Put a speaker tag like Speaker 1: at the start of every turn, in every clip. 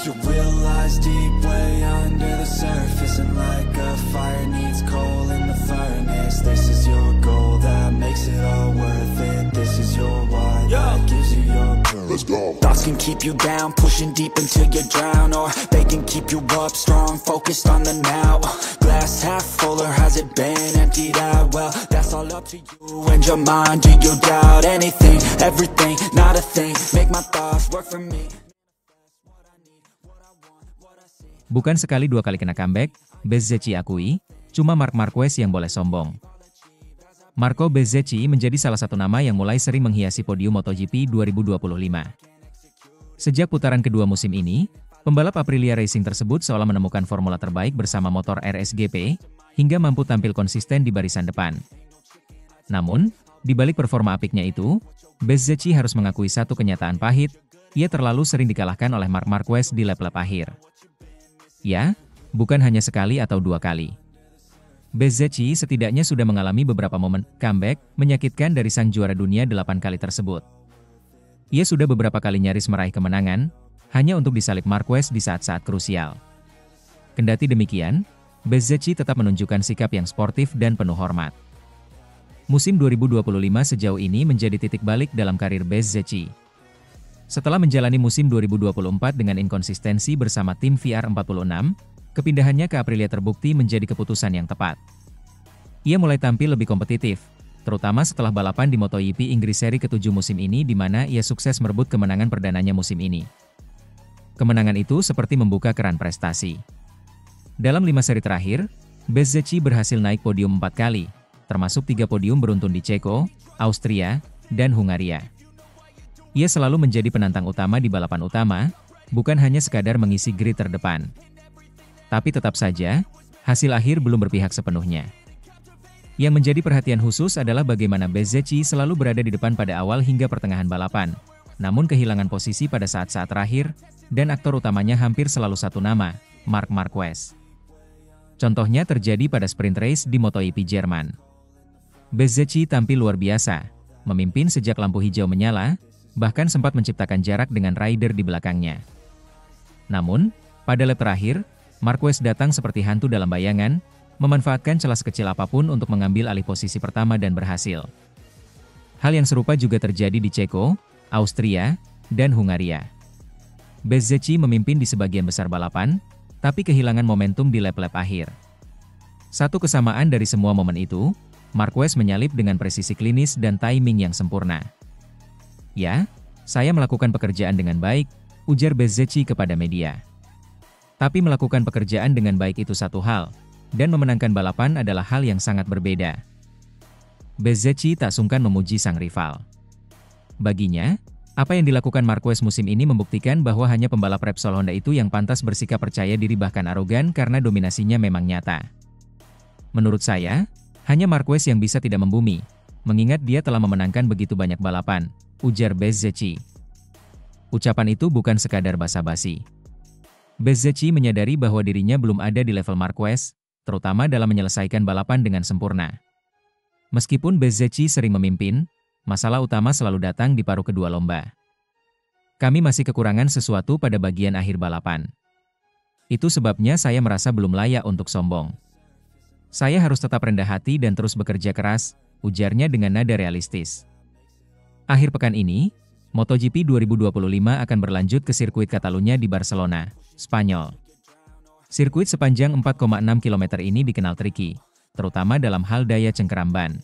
Speaker 1: You realize deep way under the surface, and like a fire needs coal in the furnace. This is your goal that makes it all worth it. This is your why that gives you your purpose. Let's go. Thoughts can keep you down, pushing deep until you drown, or they can keep you up strong, focused on the now. Glass half full, or has it been emptied out? Well, that's all up to you and your mind. Do you doubt anything, everything, not a thing? Make my thoughts work for me.
Speaker 2: Bukan sekali dua kali kena comeback, Bezzecchi akui, cuma Marc Marquez yang boleh sombong. Marco Bezzecchi menjadi salah satu nama yang mulai sering menghiasi podium MotoGP 2025. Sejak putaran kedua musim ini, pembalap Aprilia Racing tersebut seolah menemukan formula terbaik bersama motor RSGP, hingga mampu tampil konsisten di barisan depan. Namun, di balik performa apiknya itu, Bezzecchi harus mengakui satu kenyataan pahit, ia terlalu sering dikalahkan oleh Marc Marquez di lap-lap akhir. Ya, bukan hanya sekali atau dua kali. Bezzecchi setidaknya sudah mengalami beberapa momen comeback menyakitkan dari sang juara dunia 8 kali tersebut. Ia sudah beberapa kali nyaris meraih kemenangan, hanya untuk disalip Marquez di saat-saat krusial. Kendati demikian, Bezzecchi tetap menunjukkan sikap yang sportif dan penuh hormat. Musim 2025 sejauh ini menjadi titik balik dalam karir Bezzecchi. Setelah menjalani musim 2024 dengan inkonsistensi bersama tim VR46, kepindahannya ke Aprilia terbukti menjadi keputusan yang tepat. Ia mulai tampil lebih kompetitif, terutama setelah balapan di MotoGP Inggris seri ke-7 musim ini di mana ia sukses merebut kemenangan perdananya musim ini. Kemenangan itu seperti membuka keran prestasi. Dalam 5 seri terakhir, Bezzecchi berhasil naik podium 4 kali, termasuk 3 podium beruntun di Ceko, Austria, dan Hungaria. Ia selalu menjadi penantang utama di balapan utama, bukan hanya sekadar mengisi grid terdepan. Tapi tetap saja, hasil akhir belum berpihak sepenuhnya. Yang menjadi perhatian khusus adalah bagaimana Bezzecchi selalu berada di depan pada awal hingga pertengahan balapan, namun kehilangan posisi pada saat-saat terakhir, dan aktor utamanya hampir selalu satu nama, Marc Marquez. Contohnya terjadi pada sprint race di MotoGP Jerman. Bezzecchi tampil luar biasa, memimpin sejak lampu hijau menyala, bahkan sempat menciptakan jarak dengan rider di belakangnya. Namun, pada lap terakhir, Marquez datang seperti hantu dalam bayangan, memanfaatkan celah sekecil apapun untuk mengambil alih posisi pertama dan berhasil. Hal yang serupa juga terjadi di Ceko, Austria, dan Hungaria. Bezzecchi memimpin di sebagian besar balapan, tapi kehilangan momentum di lap-lap akhir. Satu kesamaan dari semua momen itu, Marquez menyalip dengan presisi klinis dan timing yang sempurna. Ya, saya melakukan pekerjaan dengan baik, ujar Bezzecchi kepada media. Tapi melakukan pekerjaan dengan baik itu satu hal, dan memenangkan balapan adalah hal yang sangat berbeda. Bezzecchi tak sungkan memuji sang rival. Baginya, apa yang dilakukan Marquez musim ini membuktikan bahwa hanya pembalap Repsol Honda itu yang pantas bersikap percaya diri bahkan arogan karena dominasinya memang nyata. Menurut saya, hanya Marquez yang bisa tidak membumi, mengingat dia telah memenangkan begitu banyak balapan, ujar Bezzecchi. Ucapan itu bukan sekadar basa-basi. Bezzecchi menyadari bahwa dirinya belum ada di level Marquez, terutama dalam menyelesaikan balapan dengan sempurna. Meskipun Bezzecchi sering memimpin, masalah utama selalu datang di paruh kedua lomba. Kami masih kekurangan sesuatu pada bagian akhir balapan. Itu sebabnya saya merasa belum layak untuk sombong. Saya harus tetap rendah hati dan terus bekerja keras, ujarnya dengan nada realistis. Akhir pekan ini, MotoGP 2025 akan berlanjut ke sirkuit Catalunya di Barcelona, Spanyol. Sirkuit sepanjang 4,6 km ini dikenal tricky, terutama dalam hal daya cengkeram ban.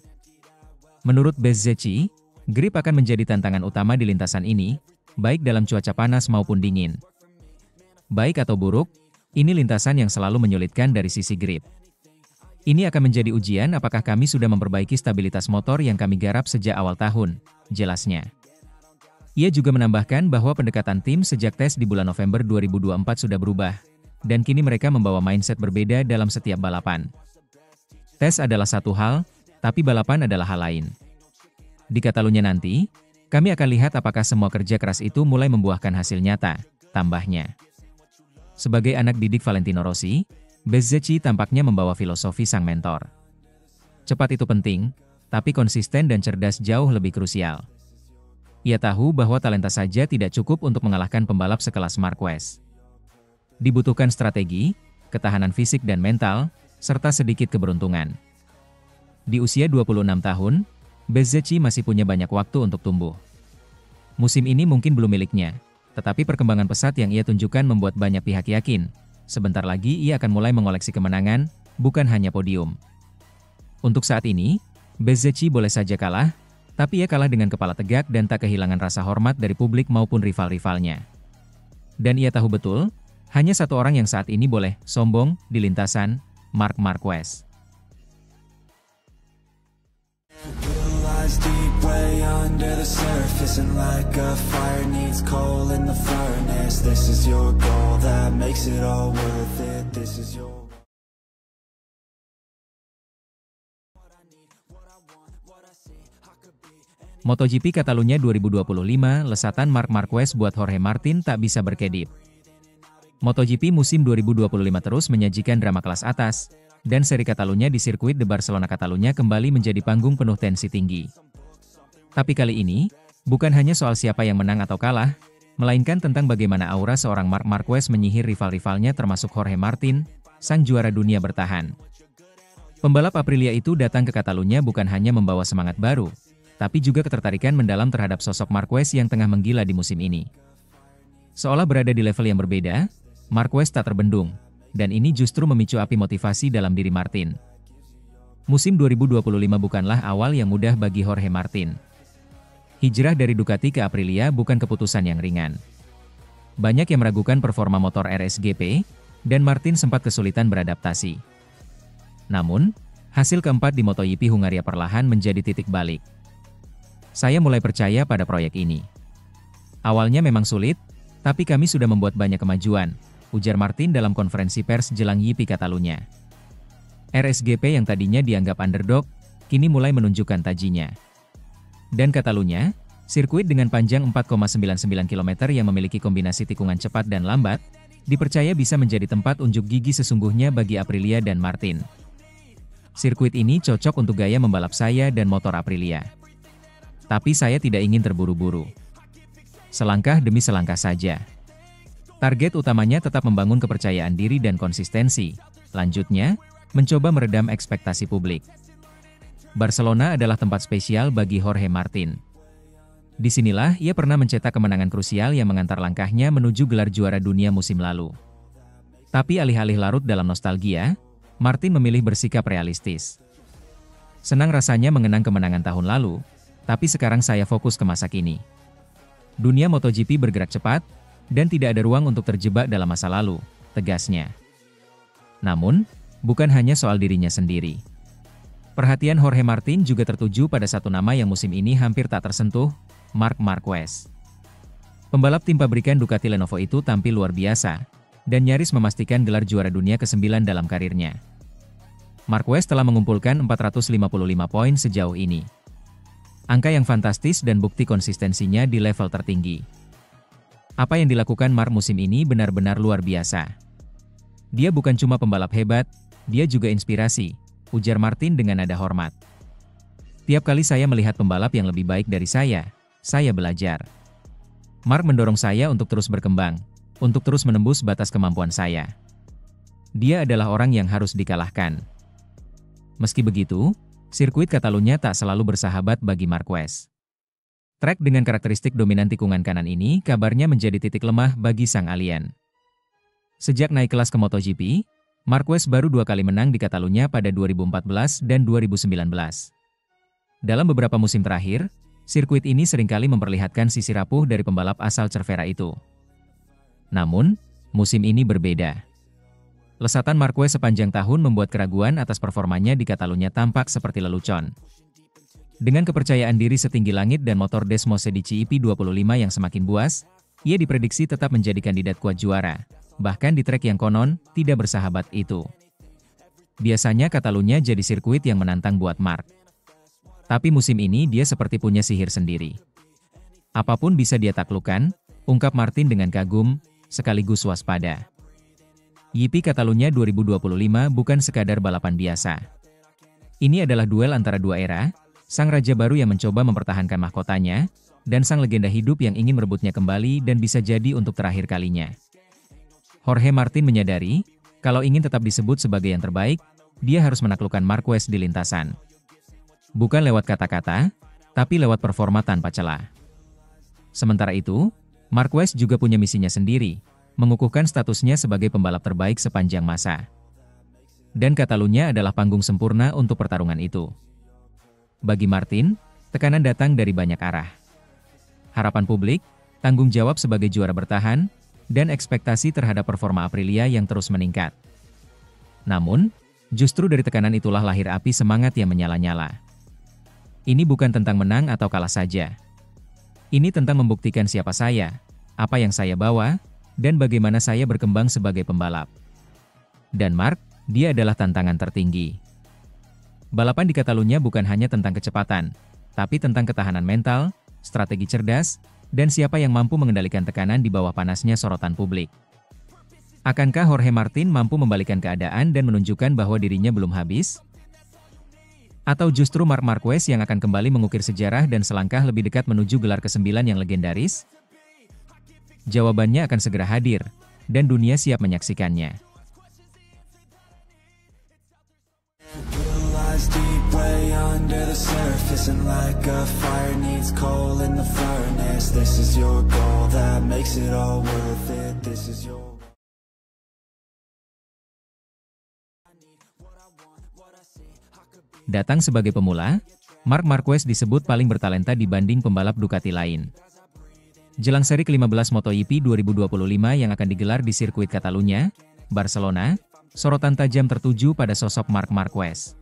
Speaker 2: Menurut Bezzecchi, grip akan menjadi tantangan utama di lintasan ini, baik dalam cuaca panas maupun dingin. Baik atau buruk, ini lintasan yang selalu menyulitkan dari sisi grip. Ini akan menjadi ujian apakah kami sudah memperbaiki stabilitas motor yang kami garap sejak awal tahun, jelasnya. Ia juga menambahkan bahwa pendekatan tim sejak tes di bulan November 2024 sudah berubah, dan kini mereka membawa mindset berbeda dalam setiap balapan. Tes adalah satu hal, tapi balapan adalah hal lain. Di Catalunya nanti, kami akan lihat apakah semua kerja keras itu mulai membuahkan hasil nyata, tambahnya. Sebagai anak didik Valentino Rossi, Bezzecchi tampaknya membawa filosofi sang mentor. Cepat itu penting, tapi konsisten dan cerdas jauh lebih krusial. Ia tahu bahwa talenta saja tidak cukup untuk mengalahkan pembalap sekelas Marquez. Dibutuhkan strategi, ketahanan fisik dan mental, serta sedikit keberuntungan. Di usia 26 tahun, Bezzecchi masih punya banyak waktu untuk tumbuh. Musim ini mungkin belum miliknya, tetapi perkembangan pesat yang ia tunjukkan membuat banyak pihak yakin, sebentar lagi ia akan mulai mengoleksi kemenangan, bukan hanya podium. Untuk saat ini, Bezzecchi boleh saja kalah, tapi ia kalah dengan kepala tegak dan tak kehilangan rasa hormat dari publik maupun rival-rivalnya. Dan ia tahu betul, hanya satu orang yang saat ini boleh sombong di lintasan, Marc Marquez.
Speaker 1: Deep way under the surface, and like a fire needs coal in the furnace. This is your goal that makes it all worth it. This is your
Speaker 2: MotoGP Catalunya 2025, lesatan Marc Marquez buat Jorge Martin tak bisa berkedip. MotoGP musim 2025 terus menyajikan drama kelas atas, dan seri Catalunya di sirkuit de Barcelona Catalunya kembali menjadi panggung penuh tensi tinggi. Tapi kali ini, bukan hanya soal siapa yang menang atau kalah, melainkan tentang bagaimana aura seorang Marc Marquez menyihir rival-rivalnya termasuk Jorge Martin, sang juara dunia bertahan. Pembalap Aprilia itu datang ke Catalunya bukan hanya membawa semangat baru, tapi juga ketertarikan mendalam terhadap sosok Marquez yang tengah menggila di musim ini. Seolah berada di level yang berbeda, Marquez tak terbendung, dan ini justru memicu api motivasi dalam diri Martin. Musim 2025 bukanlah awal yang mudah bagi Jorge Martin. Hijrah dari Ducati ke Aprilia bukan keputusan yang ringan. Banyak yang meragukan performa motor RSGP, dan Martin sempat kesulitan beradaptasi. Namun, hasil keempat di MotoGP Hungaria perlahan menjadi titik balik. Saya mulai percaya pada proyek ini. Awalnya memang sulit, tapi kami sudah membuat banyak kemajuan, ujar Martin dalam konferensi pers jelang GP Catalunya. RSGP yang tadinya dianggap underdog, kini mulai menunjukkan tajinya. Dan Catalunya, sirkuit dengan panjang 4,99 km yang memiliki kombinasi tikungan cepat dan lambat, dipercaya bisa menjadi tempat unjuk gigi sesungguhnya bagi Aprilia dan Martin. Sirkuit ini cocok untuk gaya membalap saya dan motor Aprilia. Tapi saya tidak ingin terburu-buru. Selangkah demi selangkah saja. Target utamanya tetap membangun kepercayaan diri dan konsistensi. Lanjutnya, mencoba meredam ekspektasi publik. Barcelona adalah tempat spesial bagi Jorge Martin. Disinilah ia pernah mencetak kemenangan krusial yang mengantar langkahnya menuju gelar juara dunia musim lalu. Tapi alih-alih larut dalam nostalgia, Martin memilih bersikap realistis. Senang rasanya mengenang kemenangan tahun lalu, tapi sekarang saya fokus ke masa kini. Dunia MotoGP bergerak cepat, dan tidak ada ruang untuk terjebak dalam masa lalu, tegasnya. Namun, bukan hanya soal dirinya sendiri. Perhatian Jorge Martin juga tertuju pada satu nama yang musim ini hampir tak tersentuh, Marc Marquez. Pembalap tim pabrikan Ducati Lenovo itu tampil luar biasa, dan nyaris memastikan gelar juara dunia ke-9 dalam karirnya. Marquez telah mengumpulkan 455 poin sejauh ini. Angka yang fantastis dan bukti konsistensinya di level tertinggi. Apa yang dilakukan Marc musim ini benar-benar luar biasa. Dia bukan cuma pembalap hebat, dia juga inspirasi, ujar Martin dengan nada hormat. Tiap kali saya melihat pembalap yang lebih baik dari saya belajar. Marc mendorong saya untuk terus berkembang, untuk terus menembus batas kemampuan saya. Dia adalah orang yang harus dikalahkan. Meski begitu, sirkuit Catalunya tak selalu bersahabat bagi Marquez. Trek dengan karakteristik dominan tikungan kanan ini kabarnya menjadi titik lemah bagi sang alien. Sejak naik kelas ke MotoGP, Marquez baru 2 kali menang di Catalunya pada 2014 dan 2019. Dalam beberapa musim terakhir, sirkuit ini seringkali memperlihatkan sisi rapuh dari pembalap asal Cervera itu. Namun, musim ini berbeda. Lesatan Marquez sepanjang tahun membuat keraguan atas performanya di Catalunya tampak seperti lelucon. Dengan kepercayaan diri setinggi langit dan motor Desmose di CEP25 yang semakin buas, ia diprediksi tetap menjadi kandidat kuat juara, bahkan di trek yang konon tidak bersahabat itu. Biasanya Catalunya jadi sirkuit yang menantang buat Marc. Tapi musim ini dia seperti punya sihir sendiri. Apapun bisa dia taklukkan, ungkap Martin dengan kagum, sekaligus waspada. GP Catalunya 2025 bukan sekadar balapan biasa. Ini adalah duel antara dua era, sang raja baru yang mencoba mempertahankan mahkotanya, dan sang legenda hidup yang ingin merebutnya kembali dan bisa jadi untuk terakhir kalinya. Jorge Martin menyadari, kalau ingin tetap disebut sebagai yang terbaik, dia harus menaklukkan Marquez di lintasan. Bukan lewat kata-kata, tapi lewat performa tanpa celah. Sementara itu, Marquez juga punya misinya sendiri, mengukuhkan statusnya sebagai pembalap terbaik sepanjang masa. Dan Catalunya adalah panggung sempurna untuk pertarungan itu. Bagi Martin, tekanan datang dari banyak arah. Harapan publik, tanggung jawab sebagai juara bertahan, dan ekspektasi terhadap performa Aprilia yang terus meningkat. Namun, justru dari tekanan itulah lahir api semangat yang menyala-nyala. Ini bukan tentang menang atau kalah saja. Ini tentang membuktikan siapa saya, apa yang saya bawa, dan bagaimana saya berkembang sebagai pembalap. Dan Marc, dia adalah tantangan tertinggi. Balapan di Catalunya bukan hanya tentang kecepatan, tapi tentang ketahanan mental, strategi cerdas, dan siapa yang mampu mengendalikan tekanan di bawah panasnya sorotan publik. Akankah Jorge Martin mampu membalikan keadaan dan menunjukkan bahwa dirinya belum habis? Atau justru Marc Marquez yang akan kembali mengukir sejarah dan selangkah lebih dekat menuju gelar ke-9 yang legendaris? Jawabannya akan segera hadir, dan dunia siap menyaksikannya.
Speaker 1: Deep way under the surface, and like a fire needs coal in the furnace. This is your goal that makes it all worth it. This is your
Speaker 2: Datang sebagai pemula, Marc Marquez disebut paling bertalenta dibanding pembalap Ducati lain. Jelang seri ke-15 MotoGP 2025 yang akan digelar di sirkuit Catalunya, Barcelona, sorotan tajam tertuju pada sosok Marc Marquez.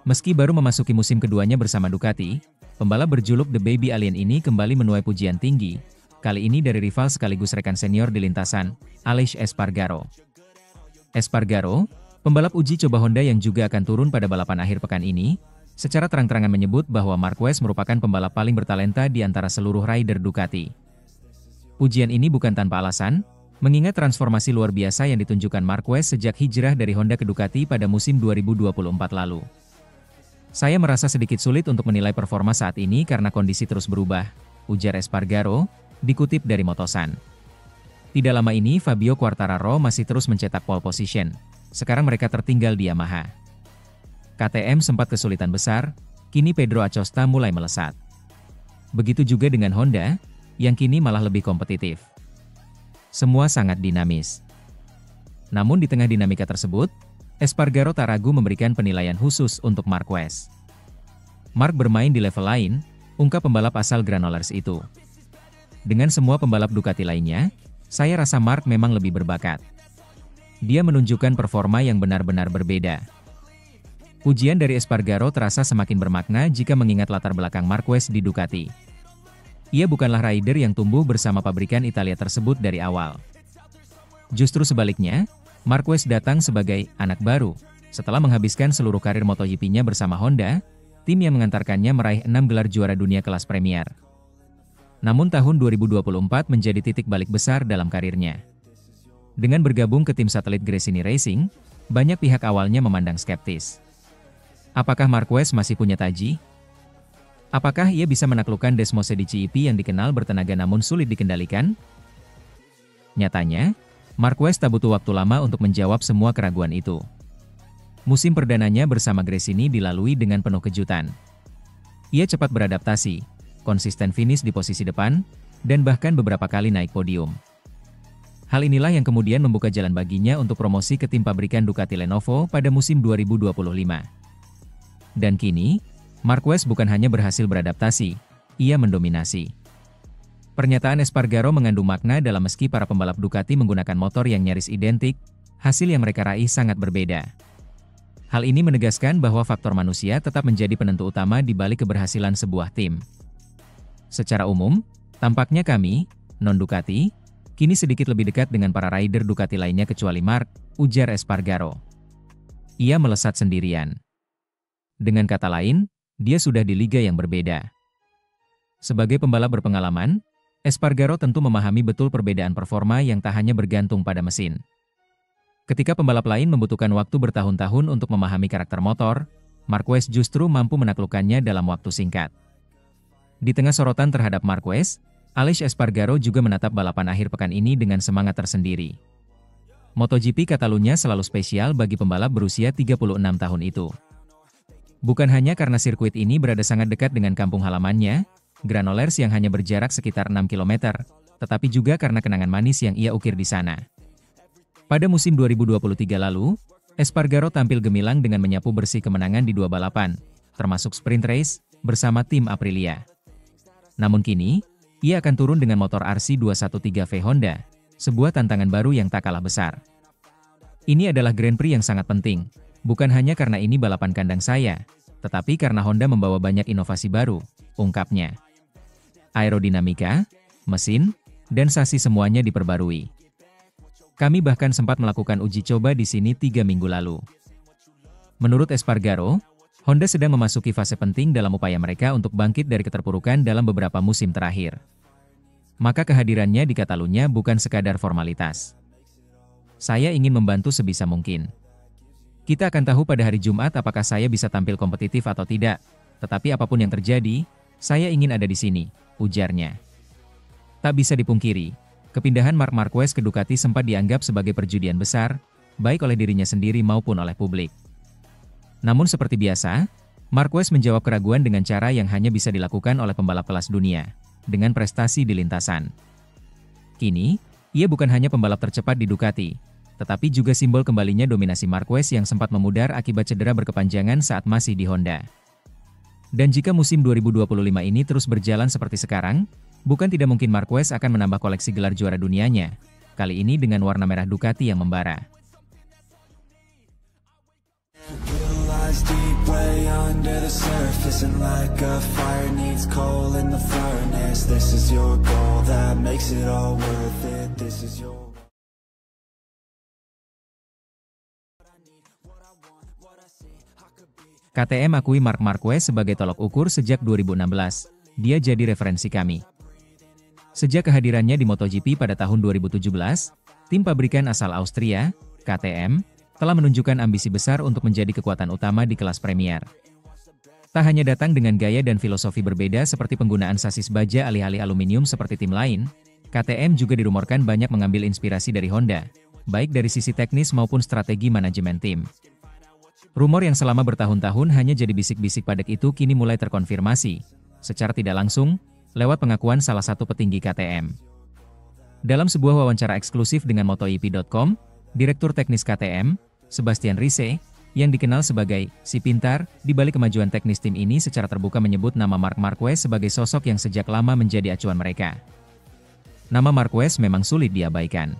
Speaker 2: Meski baru memasuki musim keduanya bersama Ducati, pembalap berjuluk The Baby Alien ini kembali menuai pujian tinggi, kali ini dari rival sekaligus rekan senior di lintasan, Aleix Espargaro. Espargaro, pembalap uji coba Honda yang juga akan turun pada balapan akhir pekan ini, secara terang-terangan menyebut bahwa Marquez merupakan pembalap paling bertalenta di antara seluruh rider Ducati. Pujian ini bukan tanpa alasan, mengingat transformasi luar biasa yang ditunjukkan Marquez sejak hijrah dari Honda ke Ducati pada musim 2024 lalu. Saya merasa sedikit sulit untuk menilai performa saat ini karena kondisi terus berubah, ujar Espargaro, dikutip dari Motosan. Tidak lama ini Fabio Quartararo masih terus mencetak pole position, sekarang mereka tertinggal di Yamaha. KTM sempat kesulitan besar, kini Pedro Acosta mulai melesat. Begitu juga dengan Honda, yang kini malah lebih kompetitif. Semua sangat dinamis. Namun di tengah dinamika tersebut, Espargaro tak ragu memberikan penilaian khusus untuk Marquez. Marc bermain di level lain, ungkap pembalap asal Granollers itu. Dengan semua pembalap Ducati lainnya, saya rasa Marc memang lebih berbakat. Dia menunjukkan performa yang benar-benar berbeda. Pujian dari Espargaro terasa semakin bermakna jika mengingat latar belakang Marquez di Ducati. Ia bukanlah rider yang tumbuh bersama pabrikan Italia tersebut dari awal. Justru sebaliknya, Marquez datang sebagai anak baru, setelah menghabiskan seluruh karir MotoGP-nya bersama Honda, tim yang mengantarkannya meraih 6 gelar juara dunia kelas Premier. Namun tahun 2024 menjadi titik balik besar dalam karirnya. Dengan bergabung ke tim satelit Gresini Racing, banyak pihak awalnya memandang skeptis. Apakah Marquez masih punya taji? Apakah ia bisa menaklukkan Desmosed di GP yang dikenal bertenaga namun sulit dikendalikan? Nyatanya, Marquez tak butuh waktu lama untuk menjawab semua keraguan itu. Musim perdananya bersama Gresini dilalui dengan penuh kejutan. Ia cepat beradaptasi, konsisten finish di posisi depan, dan bahkan beberapa kali naik podium. Hal inilah yang kemudian membuka jalan baginya untuk promosi ke tim pabrikan Ducati Lenovo pada musim 2025. Dan kini, Marquez bukan hanya berhasil beradaptasi, ia mendominasi. Pernyataan Espargaro mengandung makna dalam meski para pembalap Ducati menggunakan motor yang nyaris identik, hasil yang mereka raih sangat berbeda. Hal ini menegaskan bahwa faktor manusia tetap menjadi penentu utama di balik keberhasilan sebuah tim. Secara umum, tampaknya kami, non-Ducati, kini sedikit lebih dekat dengan para rider Ducati lainnya kecuali Marc, ujar Espargaro. Ia melesat sendirian. Dengan kata lain, dia sudah di liga yang berbeda. Sebagai pembalap berpengalaman, Espargaro tentu memahami betul perbedaan performa yang tak hanya bergantung pada mesin. Ketika pembalap lain membutuhkan waktu bertahun-tahun untuk memahami karakter motor, Marquez justru mampu menaklukkannya dalam waktu singkat. Di tengah sorotan terhadap Marquez, Aleix Espargaro juga menatap balapan akhir pekan ini dengan semangat tersendiri. MotoGP Catalunya selalu spesial bagi pembalap berusia 36 tahun itu. Bukan hanya karena sirkuit ini berada sangat dekat dengan kampung halamannya, Granollers yang hanya berjarak sekitar 6 km, tetapi juga karena kenangan manis yang ia ukir di sana. Pada musim 2023 lalu, Espargaro tampil gemilang dengan menyapu bersih kemenangan di 2 balapan, termasuk sprint race, bersama tim Aprilia. Namun kini, ia akan turun dengan motor RC213V Honda, sebuah tantangan baru yang tak kalah besar. Ini adalah Grand Prix yang sangat penting, bukan hanya karena ini balapan kandang saya, tetapi karena Honda membawa banyak inovasi baru, ungkapnya. Aerodinamika, mesin, dan sasi semuanya diperbarui. Kami bahkan sempat melakukan uji coba di sini 3 minggu lalu. Menurut Espargaro, Honda sedang memasuki fase penting dalam upaya mereka untuk bangkit dari keterpurukan dalam beberapa musim terakhir. Maka kehadirannya di Catalunya bukan sekadar formalitas. Saya ingin membantu sebisa mungkin. Kita akan tahu pada hari Jumat apakah saya bisa tampil kompetitif atau tidak, tetapi apapun yang terjadi, saya ingin ada di sini, ujarnya. Tak bisa dipungkiri, kepindahan Marc Marquez ke Ducati sempat dianggap sebagai perjudian besar, baik oleh dirinya sendiri maupun oleh publik. Namun seperti biasa, Marquez menjawab keraguan dengan cara yang hanya bisa dilakukan oleh pembalap kelas dunia, dengan prestasi di lintasan. Kini, ia bukan hanya pembalap tercepat di Ducati, tetapi juga simbol kembalinya dominasi Marquez yang sempat memudar akibat cedera berkepanjangan saat masih di Honda. Dan jika musim 2025 ini terus berjalan seperti sekarang, bukan tidak mungkin Marquez akan menambah koleksi gelar juara dunianya, kali ini dengan warna merah Ducati yang membara.
Speaker 1: Deep way under the surface, and like a fire needs coal in the furnace. This is your goal that makes it all worth it. This is your
Speaker 2: KTM akui Marc Marquez sebagai tolok ukur sejak 2016. Dia jadi referensi kami. Sejak kehadirannya di MotoGP pada tahun 2017, tim pabrikan asal Austria, KTM, telah menunjukkan ambisi besar untuk menjadi kekuatan utama di kelas Premier. Tak hanya datang dengan gaya dan filosofi berbeda seperti penggunaan sasis baja alih-alih aluminium seperti tim lain, KTM juga dirumorkan banyak mengambil inspirasi dari Honda, baik dari sisi teknis maupun strategi manajemen tim. Rumor yang selama bertahun-tahun hanya jadi bisik-bisik padek itu kini mulai terkonfirmasi, secara tidak langsung, lewat pengakuan salah satu petinggi KTM. Dalam sebuah wawancara eksklusif dengan MotoGP.com, Direktur Teknis KTM, Sebastian Risse, yang dikenal sebagai si pintar, di balik kemajuan teknis tim ini secara terbuka menyebut nama Marc Marquez sebagai sosok yang sejak lama menjadi acuan mereka. Nama Marquez memang sulit diabaikan.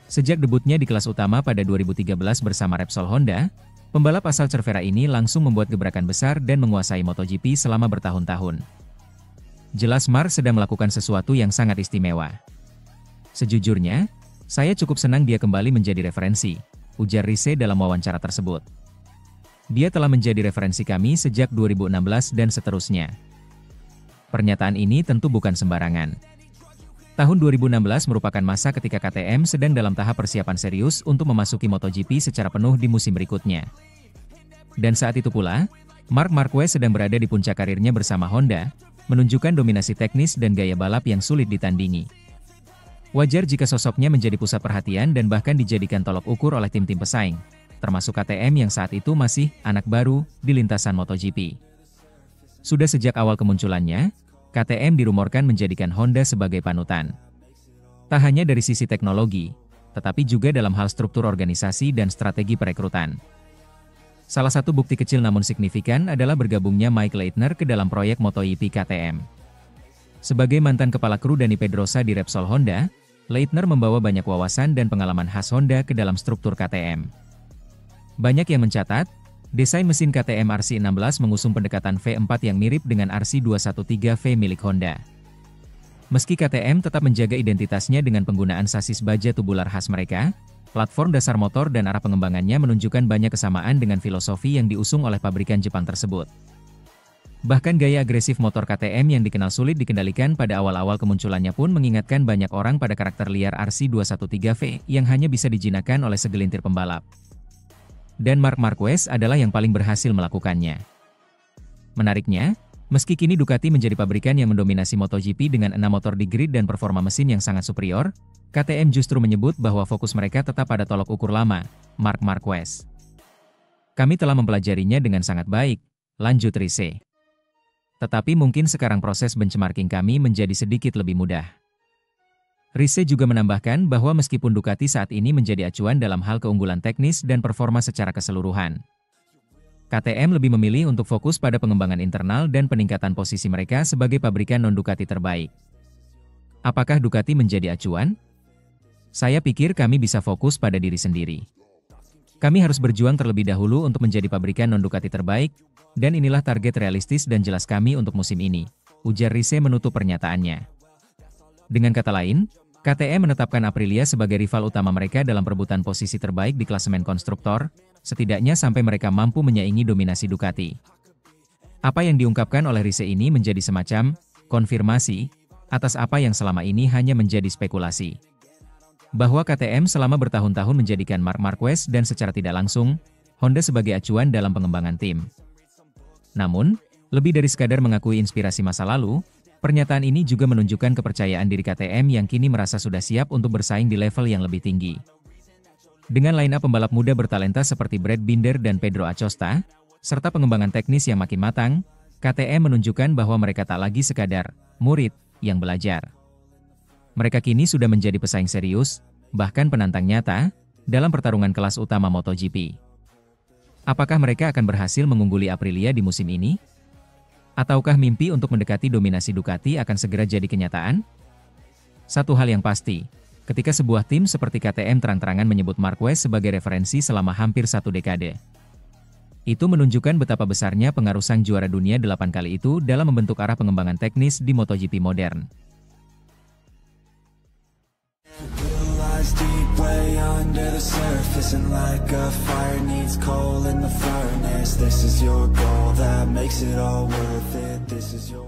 Speaker 2: Sejak debutnya di kelas utama pada 2013 bersama Repsol Honda, pembalap asal Cervera ini langsung membuat gebrakan besar dan menguasai MotoGP selama bertahun-tahun. Jelas Marc sedang melakukan sesuatu yang sangat istimewa. Sejujurnya, saya cukup senang dia kembali menjadi referensi, ujar Risse dalam wawancara tersebut. Dia telah menjadi referensi kami sejak 2016 dan seterusnya. Pernyataan ini tentu bukan sembarangan. Tahun 2016 merupakan masa ketika KTM sedang dalam tahap persiapan serius untuk memasuki MotoGP secara penuh di musim berikutnya. Dan saat itu pula, Marc Marquez sedang berada di puncak karirnya bersama Honda, menunjukkan dominasi teknis dan gaya balap yang sulit ditandingi. Wajar jika sosoknya menjadi pusat perhatian dan bahkan dijadikan tolok ukur oleh tim-tim pesaing, termasuk KTM yang saat itu masih anak baru di lintasan MotoGP. Sudah sejak awal kemunculannya, KTM dirumorkan menjadikan Honda sebagai panutan. Tak hanya dari sisi teknologi, tetapi juga dalam hal struktur organisasi dan strategi perekrutan. Salah satu bukti kecil namun signifikan adalah bergabungnya Mike Leitner ke dalam proyek MotoGP KTM. Sebagai mantan kepala kru Dani Pedrosa di Repsol Honda, Leitner membawa banyak wawasan dan pengalaman khas Honda ke dalam struktur KTM. Banyak yang mencatat, desain mesin KTM RC16 mengusung pendekatan V4 yang mirip dengan RC213V milik Honda. Meski KTM tetap menjaga identitasnya dengan penggunaan sasis baja tubular khas mereka, platform dasar motor dan arah pengembangannya menunjukkan banyak kesamaan dengan filosofi yang diusung oleh pabrikan Jepang tersebut. Bahkan gaya agresif motor KTM yang dikenal sulit dikendalikan pada awal-awal kemunculannya pun mengingatkan banyak orang pada karakter liar RC213V yang hanya bisa dijinakkan oleh segelintir pembalap. Dan Marc Marquez adalah yang paling berhasil melakukannya. Menariknya, meski kini Ducati menjadi pabrikan yang mendominasi MotoGP dengan 6 motor di grid dan performa mesin yang sangat superior, KTM justru menyebut bahwa fokus mereka tetap pada tolok ukur lama, Marc Marquez. Kami telah mempelajarinya dengan sangat baik, lanjut Rice. Tetapi mungkin sekarang proses benchmarking kami menjadi sedikit lebih mudah. Rice juga menambahkan bahwa meskipun Ducati saat ini menjadi acuan dalam hal keunggulan teknis dan performa secara keseluruhan, KTM lebih memilih untuk fokus pada pengembangan internal dan peningkatan posisi mereka sebagai pabrikan non-Ducati terbaik. Apakah Ducati menjadi acuan? Saya pikir kami bisa fokus pada diri sendiri. Kami harus berjuang terlebih dahulu untuk menjadi pabrikan non-Ducati terbaik, dan inilah target realistis dan jelas kami untuk musim ini, ujar Rice menutup pernyataannya. Dengan kata lain, KTM menetapkan Aprilia sebagai rival utama mereka dalam perebutan posisi terbaik di klasemen konstruktor, setidaknya sampai mereka mampu menyaingi dominasi Ducati. Apa yang diungkapkan oleh Rice ini menjadi semacam konfirmasi atas apa yang selama ini hanya menjadi spekulasi. Bahwa KTM selama bertahun-tahun menjadikan Marc Marquez dan secara tidak langsung, Honda sebagai acuan dalam pengembangan tim. Namun, lebih dari sekadar mengakui inspirasi masa lalu, pernyataan ini juga menunjukkan kepercayaan diri KTM yang kini merasa sudah siap untuk bersaing di level yang lebih tinggi. Dengan line-up pembalap muda bertalenta seperti Brad Binder dan Pedro Acosta, serta pengembangan teknis yang makin matang, KTM menunjukkan bahwa mereka tak lagi sekadar murid yang belajar. Mereka kini sudah menjadi pesaing serius, bahkan penantang nyata, dalam pertarungan kelas utama MotoGP. Apakah mereka akan berhasil mengungguli Aprilia di musim ini? Ataukah mimpi untuk mendekati dominasi Ducati akan segera jadi kenyataan? Satu hal yang pasti, ketika sebuah tim seperti KTM terang-terangan menyebut Marquez sebagai referensi selama hampir 1 dekade. Itu menunjukkan betapa besarnya pengaruh sang juara dunia 8 kali itu dalam membentuk arah pengembangan teknis di MotoGP modern.
Speaker 1: Deep way under the surface, and like a fire needs coal in the furnace. This is your goal that makes it all worth it. This is your